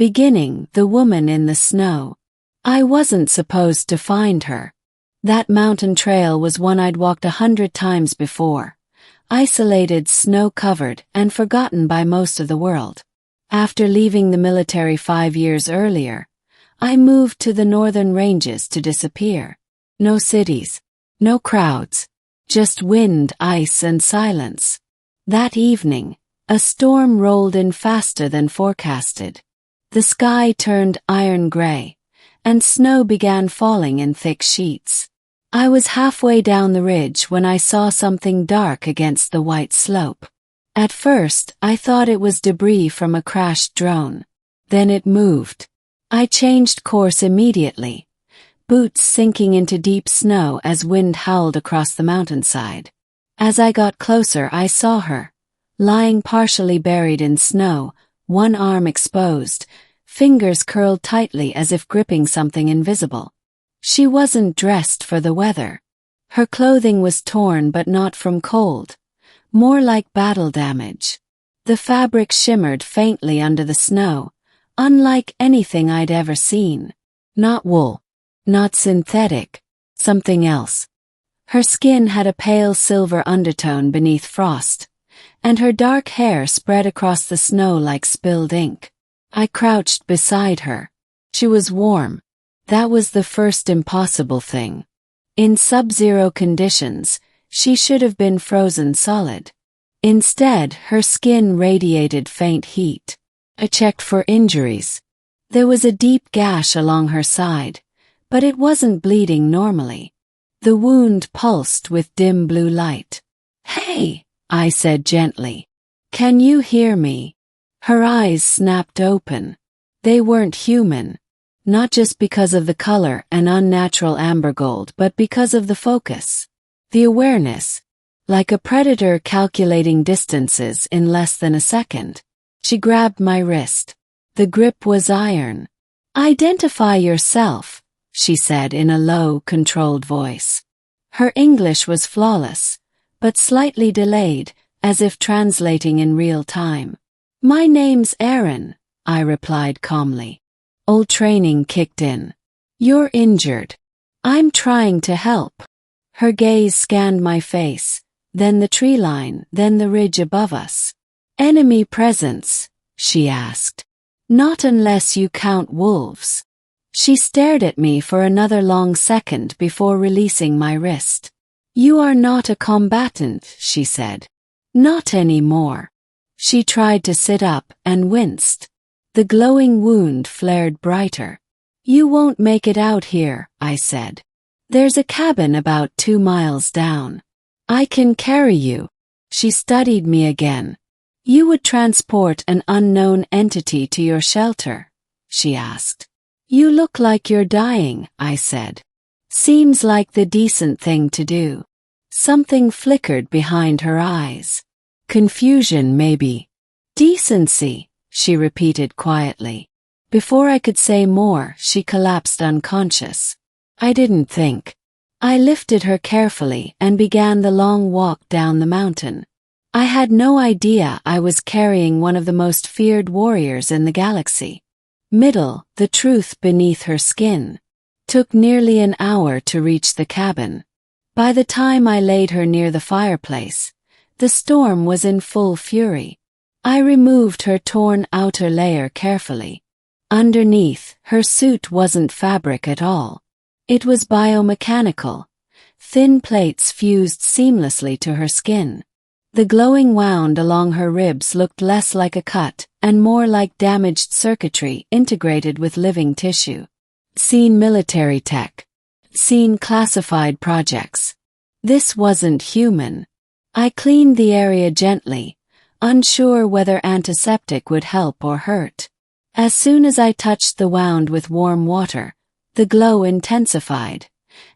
Beginning, the woman in the snow. I wasn't supposed to find her. That mountain trail was one I'd walked 100 times before. Isolated, snow-covered, and forgotten by most of the world. After leaving the military 5 years earlier, I moved to the northern ranges to disappear. No cities, no crowds, just wind, ice, and silence. That evening, a storm rolled in faster than forecasted. The sky turned iron gray, and snow began falling in thick sheets. I was halfway down the ridge when I saw something dark against the white slope. At first, I thought it was debris from a crashed drone. Then it moved. I changed course immediately, boots sinking into deep snow as wind howled across the mountainside. As I got closer, I saw her, lying partially buried in snow, one arm exposed, fingers curled tightly as if gripping something invisible. She wasn't dressed for the weather. Her clothing was torn but not from cold, more like battle damage. The fabric shimmered faintly under the snow, unlike anything I'd ever seen. Not wool, not synthetic, something else. Her skin had a pale silver undertone beneath frost, and her dark hair spread across the snow like spilled ink. I crouched beside her. She was warm. That was the first impossible thing. In sub-zero conditions, she should have been frozen solid. Instead, her skin radiated faint heat. I checked for injuries. There was a deep gash along her side, but it wasn't bleeding normally. The wound pulsed with dim blue light. "Hey," I said gently. "Can you hear me?" Her eyes snapped open. They weren't human. Not just because of the color and unnatural amber gold, but because of the focus. The awareness. Like a predator calculating distances in less than a second. She grabbed my wrist. The grip was iron. "Identify yourself," she said in a low, controlled voice. Her English was flawless, but slightly delayed, as if translating in real time. "My name's Erin," I replied calmly. Old training kicked in. "You're injured." "I'm trying to help." Her gaze scanned my face, then the tree line, then the ridge above us. "Enemy presence?" she asked. "Not unless you count wolves." She stared at me for another long second before releasing my wrist. "You are not a combatant," she said. "Not anymore." She tried to sit up and winced. The glowing wound flared brighter. "You won't make it out here," I said. "There's a cabin about 2 miles down. I can carry you." She studied me again. "You would transport an unknown entity to your shelter?" she asked. "You look like you're dying," I said. "Seems like the decent thing to do." Something flickered behind her eyes. Confusion, maybe. "Decency," she repeated quietly. Before I could say more, she collapsed unconscious. I didn't think. I lifted her carefully and began the long walk down the mountain. I had no idea I was carrying one of the most feared warriors in the galaxy. The truth beneath her skin. Took nearly an hour to reach the cabin. By the time I laid her near the fireplace, the storm was in full fury. I removed her torn outer layer carefully. Underneath, her suit wasn't fabric at all. It was biomechanical. Thin plates fused seamlessly to her skin. The glowing wound along her ribs looked less like a cut and more like damaged circuitry integrated with living tissue. Seen military tech. Seen classified projects. This wasn't human. I cleaned the area gently, unsure whether antiseptic would help or hurt. As soon as I touched the wound with warm water, the glow intensified,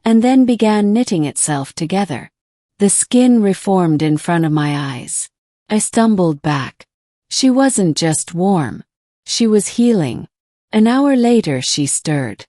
and then began knitting itself together. The skin reformed in front of my eyes. I stumbled back. She wasn't just warm. She was healing. An hour later she stirred.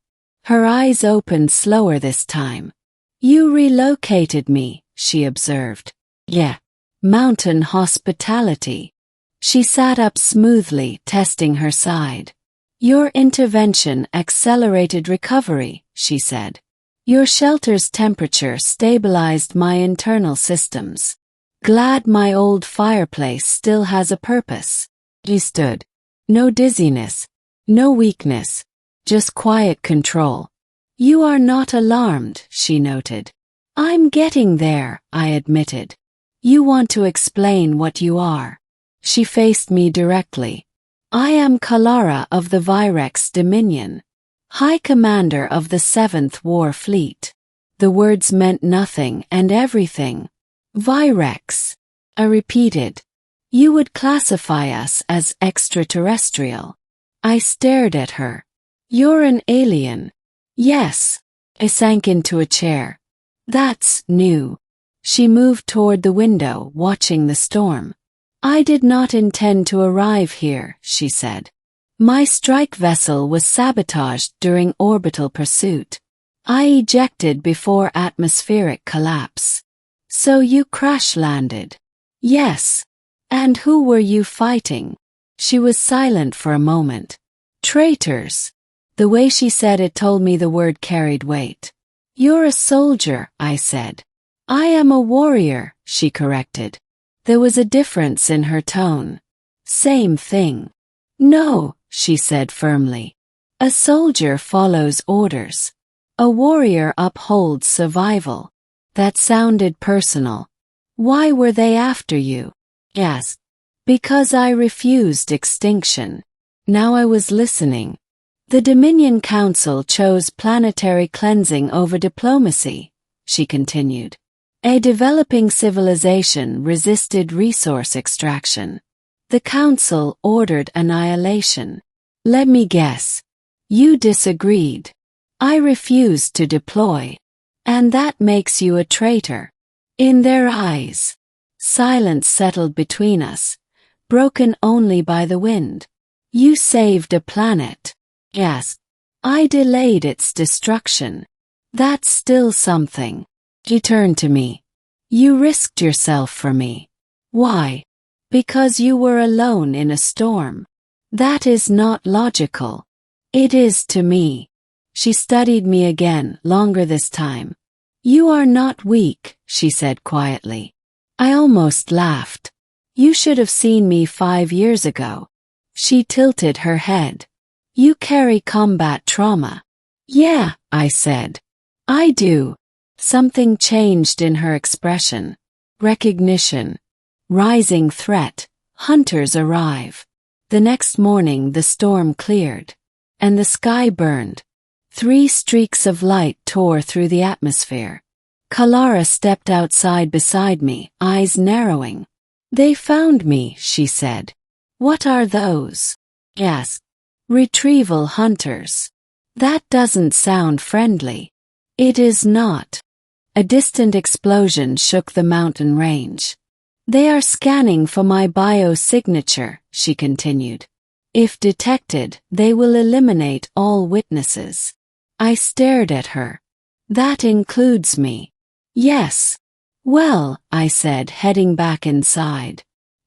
Her eyes opened slower this time. "You relocated me," she observed. "Yeah. Mountain hospitality." She sat up smoothly, testing her side. Your intervention accelerated recovery, she said. Your shelter's temperature stabilized my internal systems. Glad my old fireplace still has a purpose. He stood. No dizziness, no weakness, just quiet control. You are not alarmed, she noted. I'm getting there, I admitted. You want to explain what you are. She faced me directly. I am Kalara of the Virex Dominion, High Commander of the 7th War Fleet. The words meant nothing and everything. Virex. I repeated. You would classify us as extraterrestrial. I stared at her. You're an alien. Yes. I sank into a chair. That's new. She moved toward the window, watching the storm. I did not intend to arrive here, she said. My strike vessel was sabotaged during orbital pursuit. I ejected before atmospheric collapse. So you crash-landed? Yes. And who were you fighting? She was silent for a moment. Traitors. The way she said it told me the word carried weight. You're a soldier, I said. I am a warrior, she corrected. There was a difference in her tone. Same thing. No, she said firmly. A soldier follows orders. A warrior upholds survival. That sounded personal. Why were they after you? Yes. Because I refused extinction. Now I was listening. The Dominion Council chose planetary cleansing over diplomacy, she continued. A developing civilization resisted resource extraction. The Council ordered annihilation. Let me guess. You disagreed. I refused to deploy. And that makes you a traitor. In their eyes. Silence settled between us, broken only by the wind. You saved a planet. Yes. I delayed its destruction. That's still something. He turned to me. You risked yourself for me. Why? Because you were alone in a storm. That is not logical. It is to me. She studied me again, longer this time. You are not weak, she said quietly. I almost laughed. You should have seen me 5 years ago. She tilted her head. You carry combat trauma. Yeah, I said. I do. Something changed in her expression. Recognition. Rising threat. Hunters arrive. The next morning the storm cleared. And the sky burned. 3 streaks of light tore through the atmosphere. Kalara stepped outside beside me, eyes narrowing. They found me, she said. What are those? Yes. Retrieval hunters. That doesn't sound friendly. It is not. A distant explosion shook the mountain range. They are scanning for my biosignature, she continued. If detected, they will eliminate all witnesses. I stared at her. That includes me. Yes. Well, I said, heading back inside.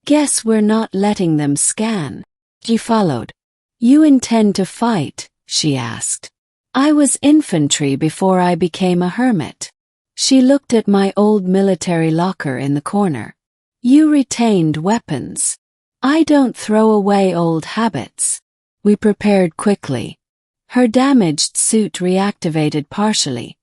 Guess we're not letting them scan. She followed. You intend to fight? She asked. I was infantry before I became a hermit. She looked at my old military locker in the corner. You retained weapons. I don't throw away old habits. We prepared quickly. Her damaged suit reactivated partially,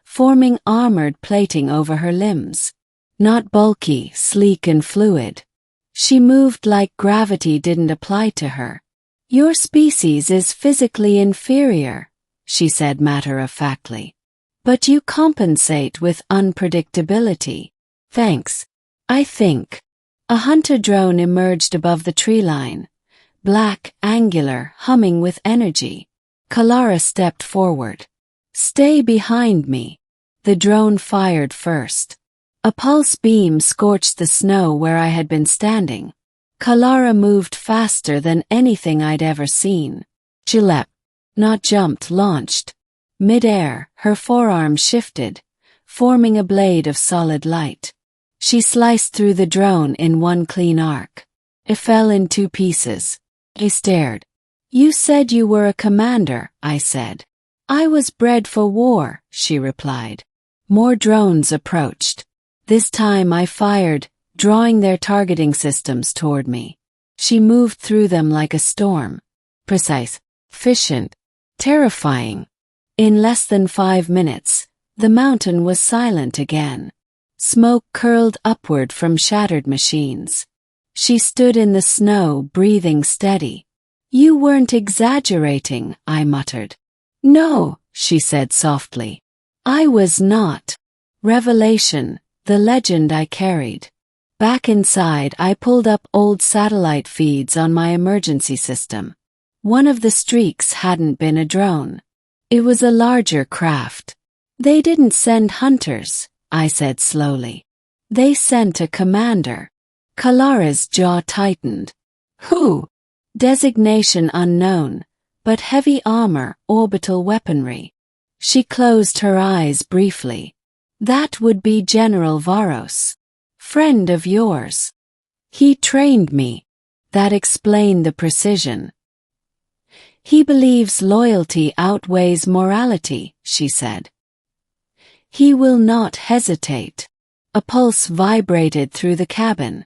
forming armored plating over her limbs. Not bulky, sleek and fluid. She moved like gravity didn't apply to her. Your species is physically inferior, she said matter-of-factly. But you compensate with unpredictability. Thanks. I think. A hunter drone emerged above the tree line. Black, angular, humming with energy. Kalara stepped forward. Stay behind me. The drone fired first. A pulse beam scorched the snow where I had been standing. Kalara moved faster than anything I'd ever seen. She leapt, not jumped, launched. Mid-air, her forearm shifted, forming a blade of solid light. She sliced through the drone in one clean arc. It fell in 2 pieces. I stared. You said you were a commander, I said. I was bred for war, she replied. More drones approached. This time I fired, drawing their targeting systems toward me. She moved through them like a storm. Precise, efficient, terrifying. In less than 5 minutes, the mountain was silent again. Smoke curled upward from shattered machines. She stood in the snow, breathing steady. You weren't exaggerating, I muttered. No, she said softly. I was not. Revelation, the legend I carried. Back inside, I pulled up old satellite feeds on my emergency system. One of the streaks hadn't been a drone. It was a larger craft. They didn't send hunters, I said slowly. They sent a commander. Kalara's jaw tightened. Who? Designation unknown, but heavy armor, orbital weaponry. She closed her eyes briefly. That would be General Varos. Friend of yours. He trained me. That explained the precision. He believes loyalty outweighs morality, she said. He will not hesitate. A pulse vibrated through the cabin.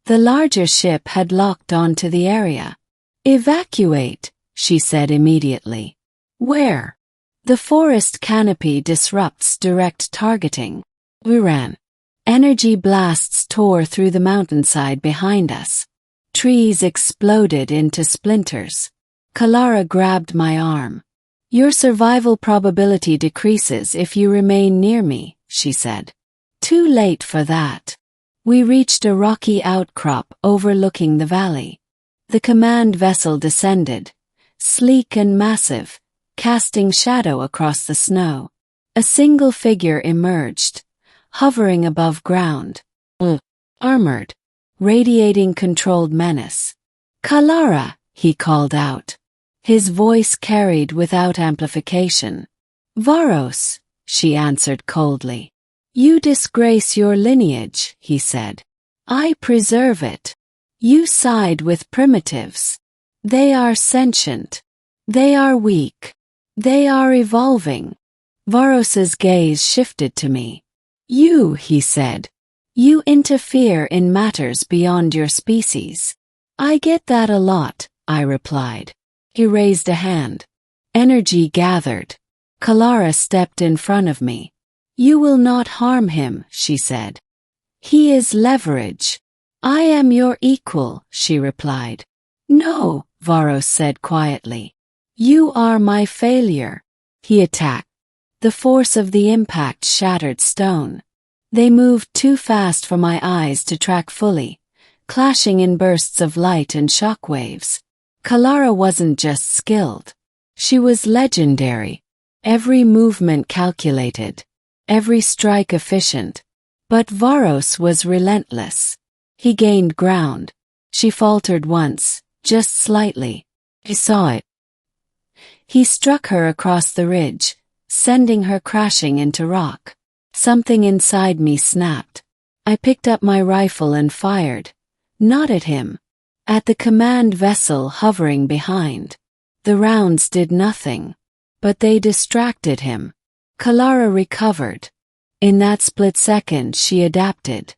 The larger ship had locked onto the area. Evacuate, she said immediately. Where? The forest canopy disrupts direct targeting. We ran. Energy blasts tore through the mountainside behind us. Trees exploded into splinters. Kalara grabbed my arm. Your survival probability decreases if you remain near me, she said. Too late for that. We reached a rocky outcrop overlooking the valley. The command vessel descended, sleek and massive, casting shadow across the snow. A single figure emerged, hovering above ground. Armored, radiating controlled menace. Kalara, he called out. His voice carried without amplification. Varos, she answered coldly. You disgrace your lineage, he said. I preserve it. You side with primitives. They are sentient. They are weak. They are evolving. Varos's gaze shifted to me. You, he said. You interfere in matters beyond your species. I get that a lot, I replied. He raised a hand. Energy gathered. Kalara stepped in front of me. You will not harm him, she said. He is leverage. I am your equal, she replied. No, Varos said quietly. You are my failure. He attacked. The force of the impact shattered stone. They moved too fast for my eyes to track fully, clashing in bursts of light and shockwaves. Kalara wasn't just skilled. She was legendary. Every movement calculated. Every strike efficient. But Varos was relentless. He gained ground. She faltered once, just slightly. He saw it. He struck her across the ridge, sending her crashing into rock. Something inside me snapped. I picked up my rifle and fired. Not at him. At the command vessel hovering behind. The rounds did nothing. But they distracted him. Kalara recovered. In that split second she adapted.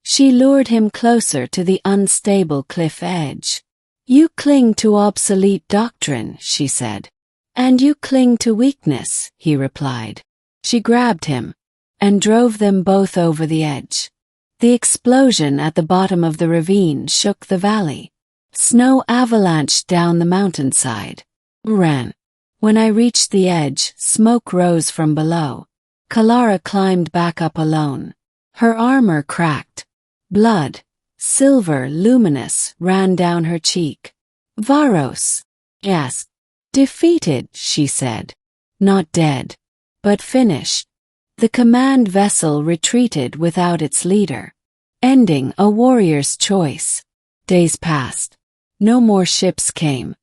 She lured him closer to the unstable cliff edge. You cling to obsolete doctrine, she said. And you cling to weakness, he replied. She grabbed him and drove them both over the edge. The explosion at the bottom of the ravine shook the valley. Snow avalanched down the mountainside. Ran. When I reached the edge, smoke rose from below. Kalara climbed back up alone. Her armor cracked. Blood, silver luminous, ran down her cheek. Varos. Yes. Defeated, she said. Not dead. But finished. The command vessel retreated without its leader. Ending a warrior's choice. Days passed. No more ships came.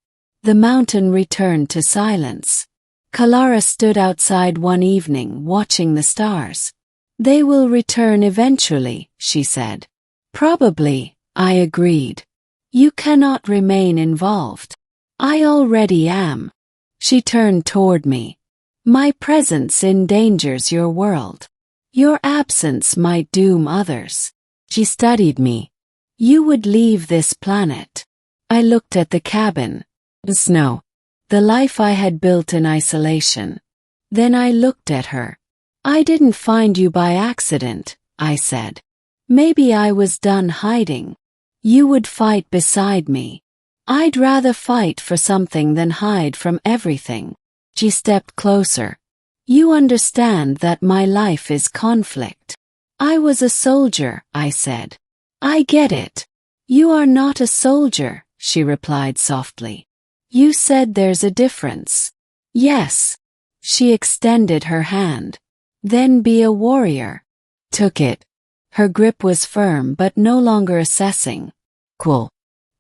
The mountain returned to silence. Kalara stood outside one evening watching the stars. They will return eventually, she said. Probably, I agreed. You cannot remain involved. I already am. She turned toward me. My presence endangers your world. Your absence might doom others. She studied me. You would leave this planet. I looked at the cabin. The snow. The life I had built in isolation. Then I looked at her. I didn't find you by accident, I said. Maybe I was done hiding. You would fight beside me. I'd rather fight for something than hide from everything. She stepped closer. You understand that my life is conflict. I was a soldier, I said. I get it. You are not a soldier, she replied softly. You said there's a difference. Yes. She extended her hand. Then be a warrior. Took it. Her grip was firm but no longer assessing. Cool.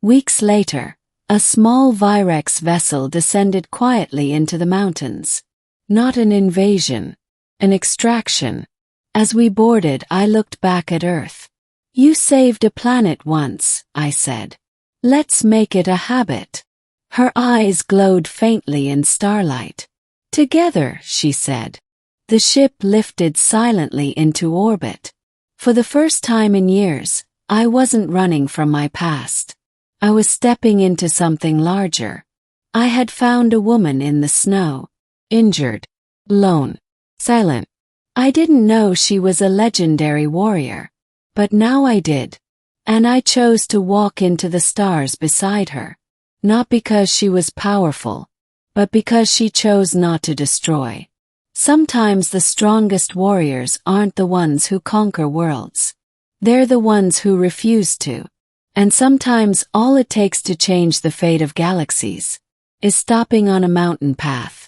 Weeks later, a small Virex vessel descended quietly into the mountains. Not an invasion. An extraction. As we boarded, I looked back at Earth. You saved a planet once, I said. Let's make it a habit. Her eyes glowed faintly in starlight. Together, she said. The ship lifted silently into orbit. For the first time in years, I wasn't running from my past. I was stepping into something larger. I had found a woman in the snow. Injured. Alone. Silent. I didn't know she was a legendary warrior. But now I did. And I chose to walk into the stars beside her. Not because she was powerful, but because she chose not to destroy. Sometimes the strongest warriors aren't the ones who conquer worlds. They're the ones who refuse to. And sometimes all it takes to change the fate of galaxies is stopping on a mountain path.